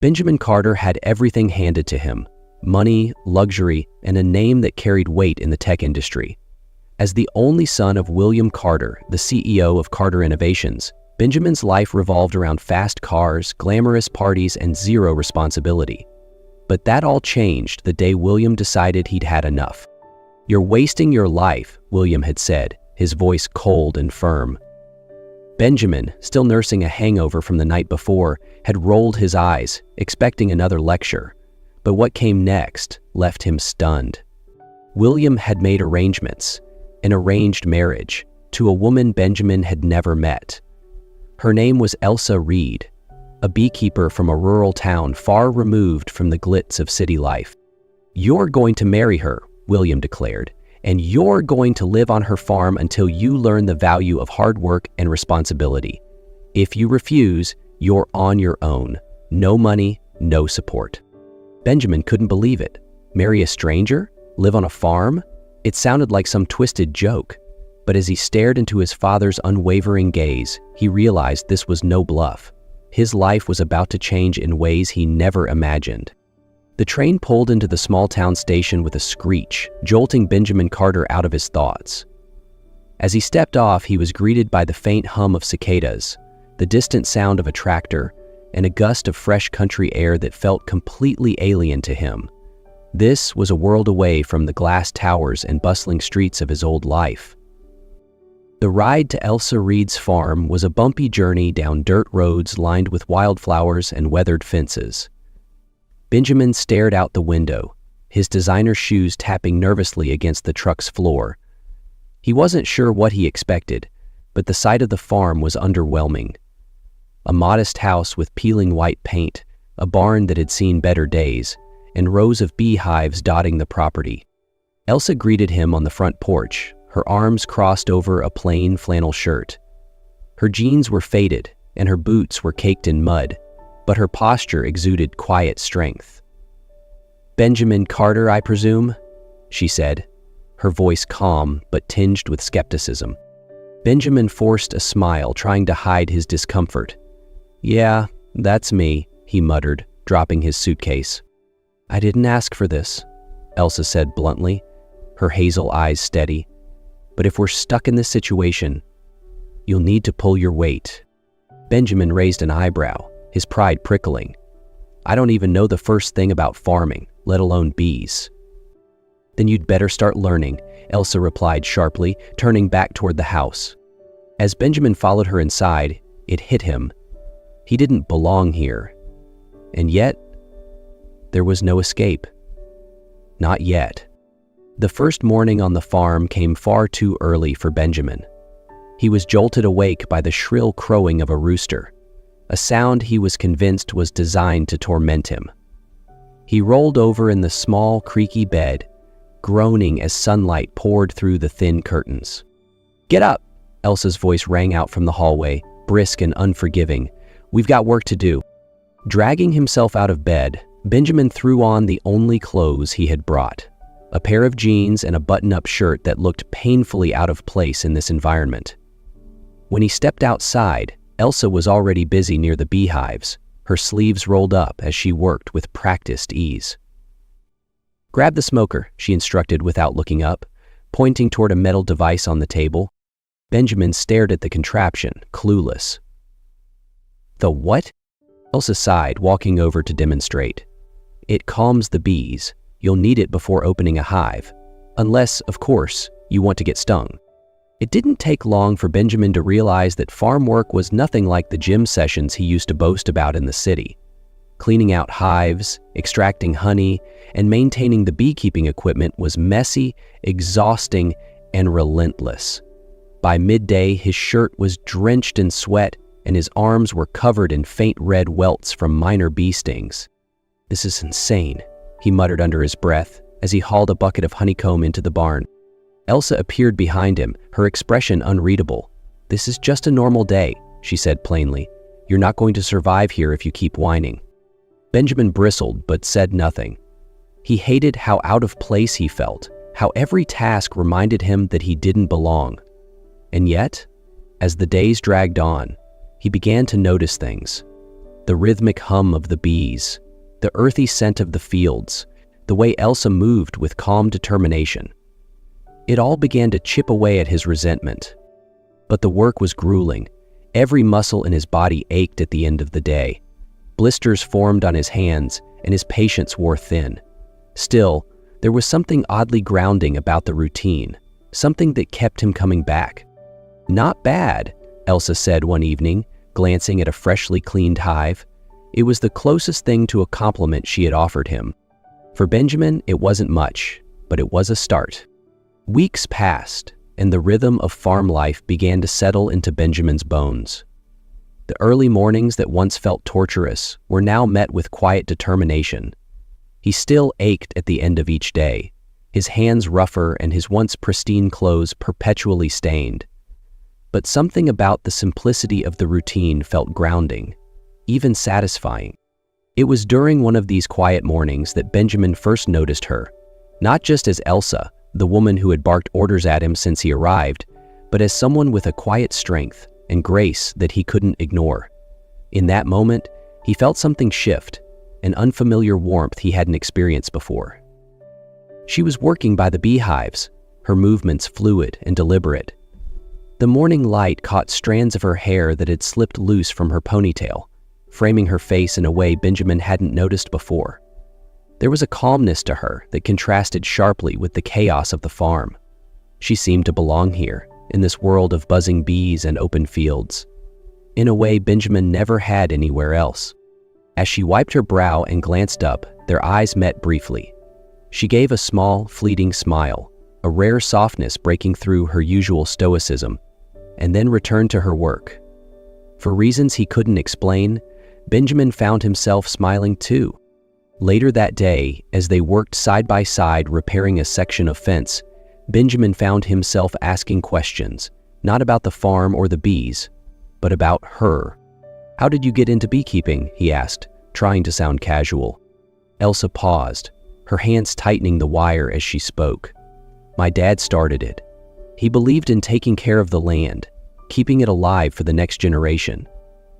Benjamin Carter had everything handed to him: money, luxury, and a name that carried weight in the tech industry. As the only son of William Carter, the CEO of Carter Innovations, Benjamin's life revolved around fast cars, glamorous parties, and zero responsibility. But that all changed the day William decided he'd had enough. "You're wasting your life," William had said, his voice cold and firm. Benjamin, still nursing a hangover from the night before, had rolled his eyes, expecting another lecture. But what came next left him stunned. William had made arrangements, an arranged marriage, to a woman Benjamin had never met. Her name was Elsa Reed, a beekeeper from a rural town far removed from the glitz of city life. "You're going to marry her," William declared, "and you're going to live on her farm until you learn the value of hard work and responsibility. If you refuse, you're on your own. No money, no support." Benjamin couldn't believe it. Marry a stranger? Live on a farm? It sounded like some twisted joke. But as he stared into his father's unwavering gaze, he realized this was no bluff. His life was about to change in ways he never imagined. The train pulled into the small-town station with a screech, jolting Benjamin Carter out of his thoughts. As he stepped off, he was greeted by the faint hum of cicadas, the distant sound of a tractor, and a gust of fresh country air that felt completely alien to him. This was a world away from the glass towers and bustling streets of his old life. The ride to Elsa Reed's farm was a bumpy journey down dirt roads lined with wildflowers and weathered fences. Benjamin stared out the window, his designer shoes tapping nervously against the truck's floor. He wasn't sure what he expected, but the sight of the farm was underwhelming. A modest house with peeling white paint, a barn that had seen better days, and rows of beehives dotting the property. Elsa greeted him on the front porch, her arms crossed over a plain flannel shirt. Her jeans were faded, and her boots were caked in mud, but her posture exuded quiet strength. "Benjamin Carter, I presume?" she said, her voice calm but tinged with skepticism. Benjamin forced a smile, trying to hide his discomfort. "Yeah, that's me," he muttered, dropping his suitcase. "I didn't ask for this," Elsa said bluntly, her hazel eyes steady. "But if we're stuck in this situation, you'll need to pull your weight." Benjamin raised an eyebrow, his pride prickling. "I don't even know the first thing about farming, let alone bees." "Then you'd better start learning," Elsa replied sharply, turning back toward the house. As Benjamin followed her inside, it hit him. He didn't belong here. And yet, there was no escape. Not yet. The first morning on the farm came far too early for Benjamin. He was jolted awake by the shrill crowing of a rooster, a sound he was convinced was designed to torment him. He rolled over in the small, creaky bed, groaning as sunlight poured through the thin curtains. "Get up!" Elsa's voice rang out from the hallway, brisk and unforgiving. "We've got work to do." Dragging himself out of bed, Benjamin threw on the only clothes he had brought, a pair of jeans and a button-up shirt that looked painfully out of place in this environment. When he stepped outside, Elsa was already busy near the beehives, her sleeves rolled up as she worked with practiced ease. "Grab the smoker," she instructed without looking up, pointing toward a metal device on the table. Benjamin stared at the contraption, clueless. "The what?" Elsa sighed, walking over to demonstrate. "It calms the bees. You'll need it before opening a hive. Unless, of course, you want to get stung." It didn't take long for Benjamin to realize that farm work was nothing like the gym sessions he used to boast about in the city. Cleaning out hives, extracting honey, and maintaining the beekeeping equipment was messy, exhausting, and relentless. By midday, his shirt was drenched in sweat, and his arms were covered in faint red welts from minor bee stings. "This is insane," he muttered under his breath as he hauled a bucket of honeycomb into the barn. Elsa appeared behind him, her expression unreadable. "This is just a normal day," she said plainly. "You're not going to survive here if you keep whining." Benjamin bristled but said nothing. He hated how out of place he felt, how every task reminded him that he didn't belong. And yet, as the days dragged on, he began to notice things. The rhythmic hum of the bees, the earthy scent of the fields, the way Elsa moved with calm determination. It all began to chip away at his resentment. But the work was grueling. Every muscle in his body ached at the end of the day. Blisters formed on his hands, and his patience wore thin. Still, there was something oddly grounding about the routine, something that kept him coming back. "Not bad," Elsa said one evening, glancing at a freshly cleaned hive. It was the closest thing to a compliment she had offered him. For Benjamin, it wasn't much, but it was a start. Weeks passed, and the rhythm of farm life began to settle into Benjamin's bones. The early mornings that once felt torturous were now met with quiet determination. He still ached at the end of each day, his hands rougher and his once pristine clothes perpetually stained. But something about the simplicity of the routine felt grounding, even satisfying. It was during one of these quiet mornings that Benjamin first noticed her, not just as Elsa, the woman who had barked orders at him since he arrived, but as someone with a quiet strength and grace that he couldn't ignore. In that moment, he felt something shift, an unfamiliar warmth he hadn't experienced before. She was working by the beehives, her movements fluid and deliberate. The morning light caught strands of her hair that had slipped loose from her ponytail, framing her face in a way Benjamin hadn't noticed before. There was a calmness to her that contrasted sharply with the chaos of the farm. She seemed to belong here, in this world of buzzing bees and open fields, in a way Benjamin never had anywhere else. As she wiped her brow and glanced up, their eyes met briefly. She gave a small, fleeting smile, a rare softness breaking through her usual stoicism, and then returned to her work. For reasons he couldn't explain, Benjamin found himself smiling too. Later that day, as they worked side by side repairing a section of fence, Benjamin found himself asking questions, not about the farm or the bees, but about her. "How did you get into beekeeping?" he asked, trying to sound casual. Elsa paused, her hands tightening the wire as she spoke. "My dad started it. He believed in taking care of the land, keeping it alive for the next generation.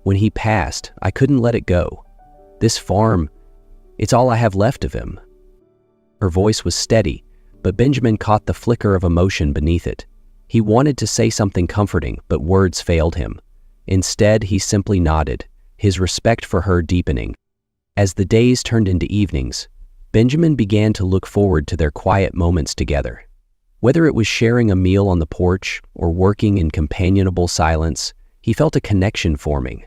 When he passed, I couldn't let it go. This farm, it's all I have left of him." Her voice was steady, but Benjamin caught the flicker of emotion beneath it. He wanted to say something comforting, but words failed him. Instead, he simply nodded, his respect for her deepening. As the days turned into evenings, Benjamin began to look forward to their quiet moments together. Whether it was sharing a meal on the porch or working in companionable silence, he felt a connection forming,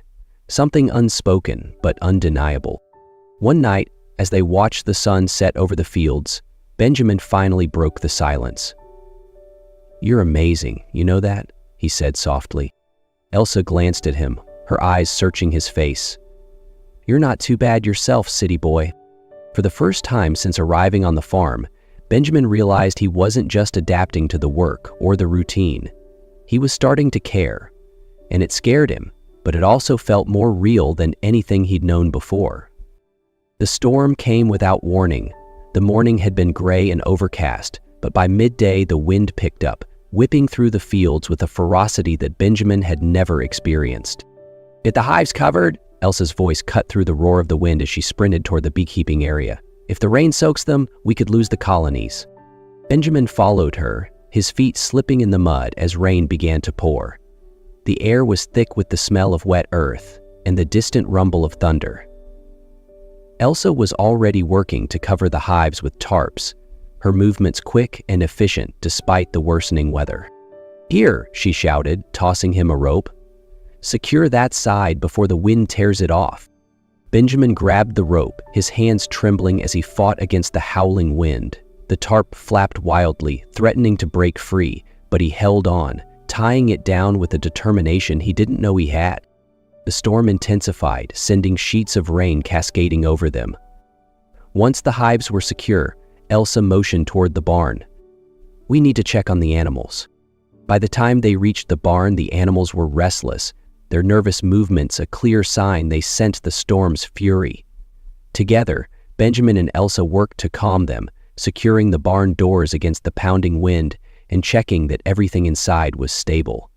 something unspoken but undeniable. One night, as they watched the sun set over the fields, Benjamin finally broke the silence. "You're amazing, you know that?" he said softly. Elsa glanced at him, her eyes searching his face. "You're not too bad yourself, city boy." For the first time since arriving on the farm, Benjamin realized he wasn't just adapting to the work or the routine. He was starting to care, and it scared him, but it also felt more real than anything he'd known before. The storm came without warning. The morning had been gray and overcast, but by midday the wind picked up, whipping through the fields with a ferocity that Benjamin had never experienced. "Get the hives covered!" Elsa's voice cut through the roar of the wind as she sprinted toward the beekeeping area. "If the rain soaks them, we could lose the colonies." Benjamin followed her, his feet slipping in the mud as rain began to pour. The air was thick with the smell of wet earth and the distant rumble of thunder. Elsa was already working to cover the hives with tarps, her movements quick and efficient despite the worsening weather. "Here," she shouted, tossing him a rope. "Secure that side before the wind tears it off." Benjamin grabbed the rope, his hands trembling as he fought against the howling wind. The tarp flapped wildly, threatening to break free, but he held on, tying it down with a determination he didn't know he had. The storm intensified, sending sheets of rain cascading over them. Once the hives were secure, Elsa motioned toward the barn. "We need to check on the animals." By the time they reached the barn, the animals were restless, their nervous movements a clear sign they sensed the storm's fury. Together, Benjamin and Elsa worked to calm them, securing the barn doors against the pounding wind and checking that everything inside was stable.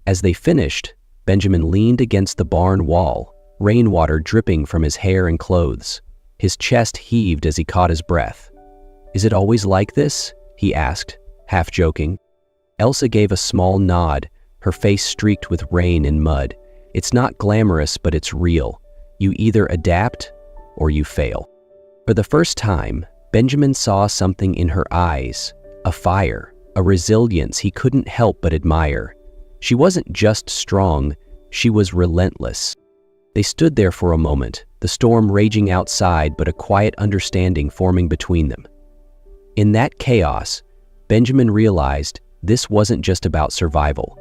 As they finished, Benjamin leaned against the barn wall, rainwater dripping from his hair and clothes. His chest heaved as he caught his breath. "Is it always like this?" he asked, half joking. Elsa gave a small nod, her face streaked with rain and mud. "It's not glamorous, but it's real. You either adapt or you fail." For the first time, Benjamin saw something in her eyes, a fire, a resilience he couldn't help but admire. She wasn't just strong, she was relentless. They stood there for a moment, the storm raging outside but a quiet understanding forming between them. In that chaos, Benjamin realized this wasn't just about survival.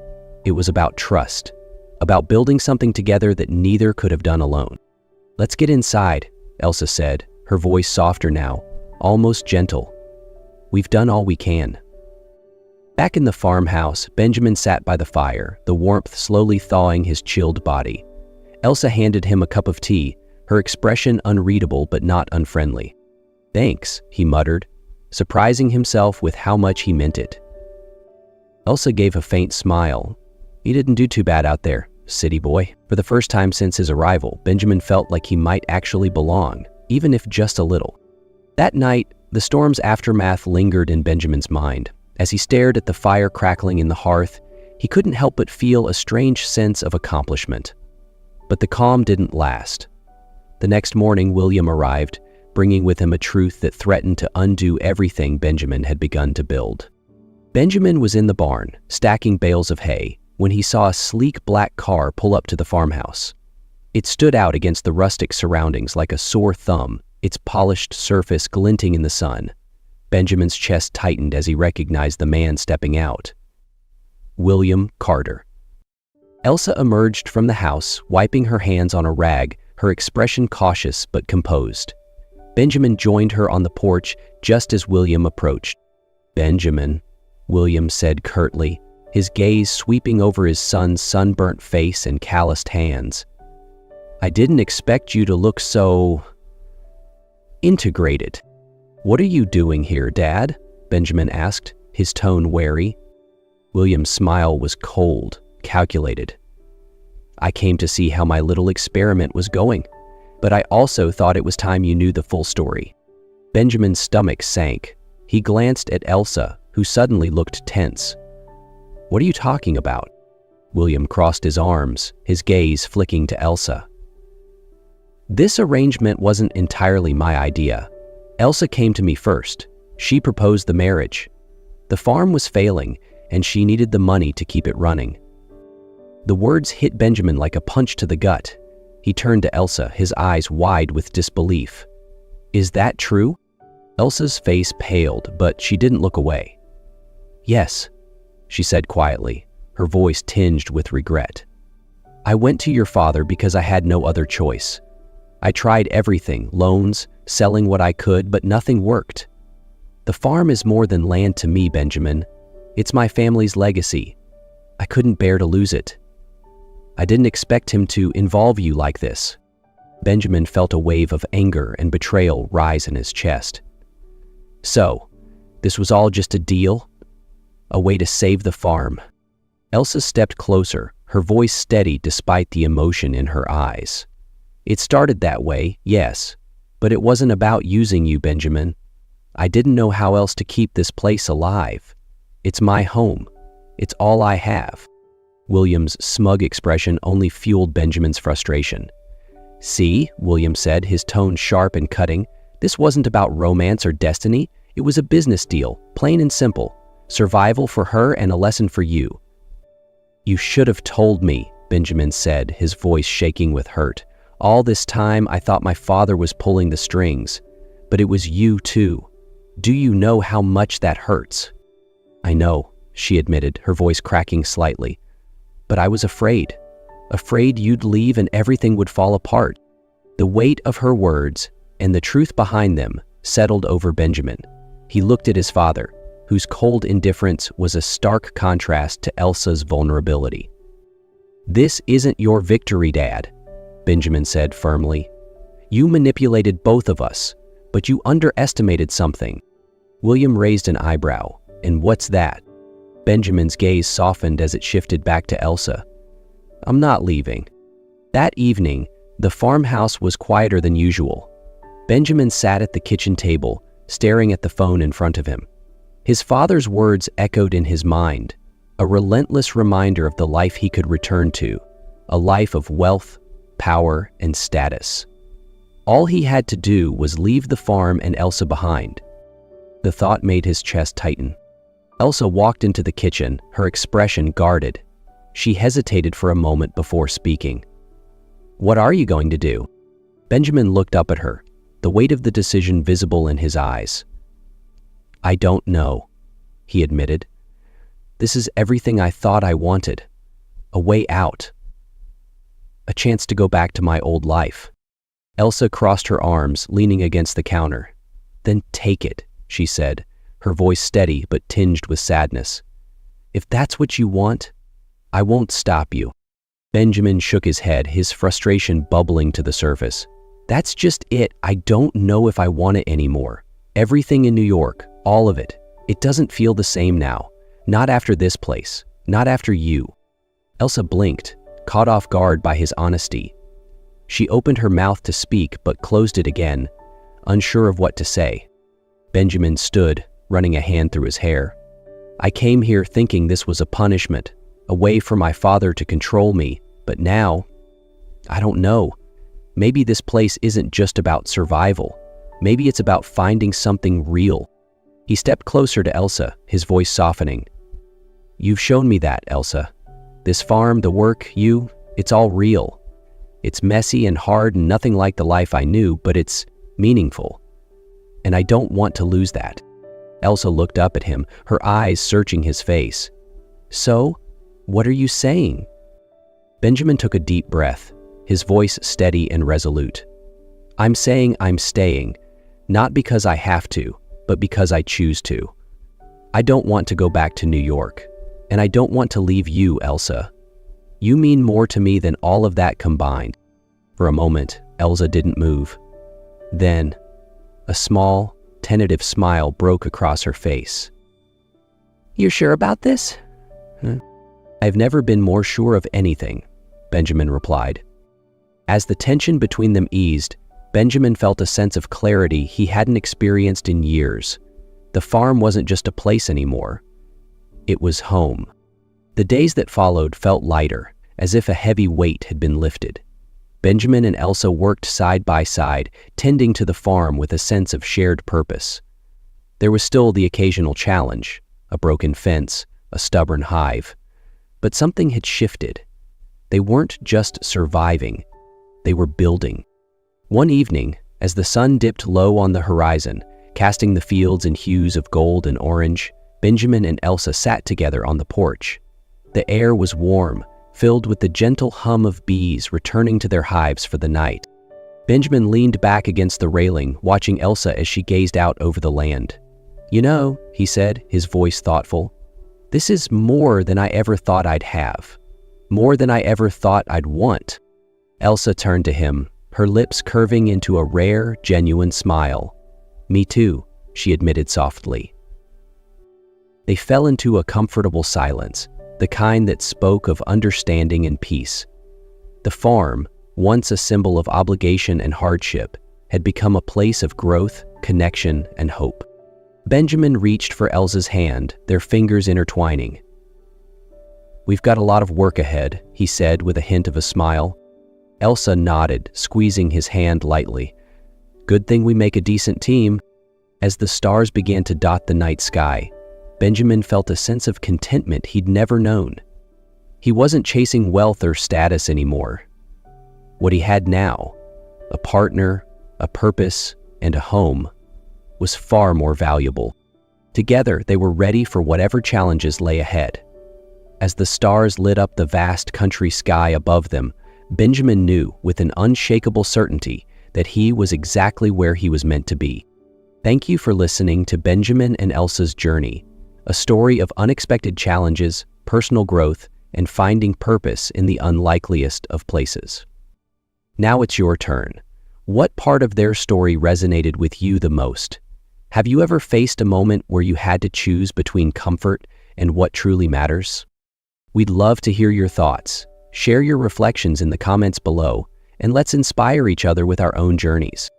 It was about trust, about building something together that neither could have done alone. "Let's get inside," Elsa said, her voice softer now, almost gentle. "We've done all we can." Back in the farmhouse, Benjamin sat by the fire, the warmth slowly thawing his chilled body. Elsa handed him a cup of tea, her expression unreadable but not unfriendly. "Thanks," he muttered, surprising himself with how much he meant it. Elsa gave a faint smile. "You didn't do too bad out there, city boy." For the first time since his arrival, Benjamin felt like he might actually belong, even if just a little. That night, the storm's aftermath lingered in Benjamin's mind. As he stared at the fire crackling in the hearth, he couldn't help but feel a strange sense of accomplishment. But the calm didn't last. The next morning, William arrived, bringing with him a truth that threatened to undo everything Benjamin had begun to build. Benjamin was in the barn, stacking bales of hay, when he saw a sleek black car pull up to the farmhouse. It stood out against the rustic surroundings like a sore thumb, its polished surface glinting in the sun. Benjamin's chest tightened as he recognized the man stepping out. William Carter. Elsa emerged from the house, wiping her hands on a rag, her expression cautious but composed. Benjamin joined her on the porch just as William approached. "Benjamin," William said curtly, his gaze sweeping over his son's sunburnt face and calloused hands. "I didn't expect you to look so integrated." "What are you doing here, Dad?" Benjamin asked, his tone wary. William's smile was cold, calculated. "I came to see how my little experiment was going, but I also thought it was time you knew the full story." Benjamin's stomach sank. He glanced at Elsa, who suddenly looked tense. "What are you talking about?" William crossed his arms, his gaze flicking to Elsa. "This arrangement wasn't entirely my idea. Elsa came to me first. She proposed the marriage. The farm was failing, and she needed the money to keep it running." The words hit Benjamin like a punch to the gut. He turned to Elsa, his eyes wide with disbelief. "Is that true?" Elsa's face paled, but she didn't look away. "Yes," she said quietly, her voice tinged with regret. "I went to your father because I had no other choice. I tried everything, loans, selling what I could, but nothing worked. The farm is more than land to me, Benjamin. It's my family's legacy. I couldn't bear to lose it. I didn't expect him to involve you like this." Benjamin felt a wave of anger and betrayal rise in his chest. "So, this was all just a deal? A way to save the farm?" Elsa stepped closer, her voice steady despite the emotion in her eyes. "It started that way, yes, but it wasn't about using you, Benjamin. I didn't know how else to keep this place alive. It's my home. It's all I have." William's smug expression only fueled Benjamin's frustration. "See," William said, his tone sharp and cutting, "this wasn't about romance or destiny. It was a business deal, plain and simple. Survival for her and a lesson for you." "You should have told me," Benjamin said, his voice shaking with hurt. "All this time I thought my father was pulling the strings, but it was you too. Do you know how much that hurts?" "I know," she admitted, her voice cracking slightly. "But I was afraid you'd leave and everything would fall apart." The weight of her words and the truth behind them settled over Benjamin. He looked at his father, whose cold indifference was a stark contrast to Elsa's vulnerability. "This isn't your victory, Dad," Benjamin said firmly. "You manipulated both of us, but you underestimated something." William raised an eyebrow. "And what's that?" Benjamin's gaze softened as it shifted back to Elsa. "I'm not leaving." That evening, The farmhouse was quieter than usual. Benjamin sat at the kitchen table, staring at the phone in front of him. His father's words echoed in his mind, a relentless reminder of the life he could return to, a life of wealth, power, and status. All he had to do was leave the farm and Elsa behind. The thought made his chest tighten. Elsa walked into the kitchen, her expression guarded. She hesitated for a moment before speaking. "What are you going to do?" Benjamin looked up at her, the weight of the decision visible in his eyes. "I don't know," he admitted. "This is everything I thought I wanted. A way out. A chance to go back to my old life." Elsa crossed her arms, leaning against the counter. "Then take it," she said, her voice steady but tinged with sadness. "If that's what you want, I won't stop you." Benjamin shook his head, his frustration bubbling to the surface. "That's just it. I don't know if I want it anymore. Everything in New York, all of it, it doesn't feel the same now. Not after this place. Not after you." Elsa blinked, caught off guard by his honesty. She opened her mouth to speak but closed it again, unsure of what to say. Benjamin stood, running a hand through his hair. "I came here thinking this was a punishment, a way for my father to control me, but now, I don't know. Maybe this place isn't just about survival. Maybe it's about finding something real." He stepped closer to Elsa, his voice softening. "You've shown me that, Elsa. This farm, the work, it's all real. It's messy and hard and nothing like the life I knew, but it's meaningful. And I don't want to lose that." Elsa looked up at him, her eyes searching his face. "So, what are you saying?" Benjamin took a deep breath, his voice steady and resolute. "I'm saying I'm staying, not because I have to, but because I choose to. I don't want to go back to New York, and I don't want to leave you, Elsa. You mean more to me than all of that combined." For a moment, Elsa didn't move. Then, a small, tentative smile broke across her face. "You're sure about this?" "I've never been more sure of anything," Benjamin replied. As the tension between them eased, Benjamin felt a sense of clarity he hadn't experienced in years. The farm wasn't just a place anymore. It was home. The days that followed felt lighter, as if a heavy weight had been lifted. Benjamin and Elsa worked side by side, tending to the farm with a sense of shared purpose. There was still the occasional challenge, a broken fence, a stubborn hive. But something had shifted. They weren't just surviving, they were building. One evening, as the sun dipped low on the horizon, casting the fields in hues of gold and orange, Benjamin and Elsa sat together on the porch. The air was warm, filled with the gentle hum of bees returning to their hives for the night. Benjamin leaned back against the railing, watching Elsa as she gazed out over the land. "You know," he said, his voice thoughtful, "this is more than I ever thought I'd have. More than I ever thought I'd want." Elsa turned to him, her lips curving into a rare, genuine smile. "Me too," she admitted softly. They fell into a comfortable silence, the kind that spoke of understanding and peace. The farm, once a symbol of obligation and hardship, had become a place of growth, connection, and hope. Benjamin reached for Elsa's hand, their fingers intertwining. "We've got a lot of work ahead," he said with a hint of a smile. Elsa nodded, squeezing his hand lightly. "Good thing we make a decent team." As the stars began to dot the night sky, Benjamin felt a sense of contentment he'd never known. He wasn't chasing wealth or status anymore. What he had now, a partner, a purpose, and a home, was far more valuable. Together, they were ready for whatever challenges lay ahead. As the stars lit up the vast country sky above them, Benjamin knew with an unshakable certainty that he was exactly where he was meant to be. Thank you for listening to Benjamin and Elsa's journey, a story of unexpected challenges, personal growth, and finding purpose in the unlikeliest of places. Now it's your turn. What part of their story resonated with you the most? Have you ever faced a moment where you had to choose between comfort and what truly matters? We'd love to hear your thoughts. Share your reflections in the comments below, and let's inspire each other with our own journeys.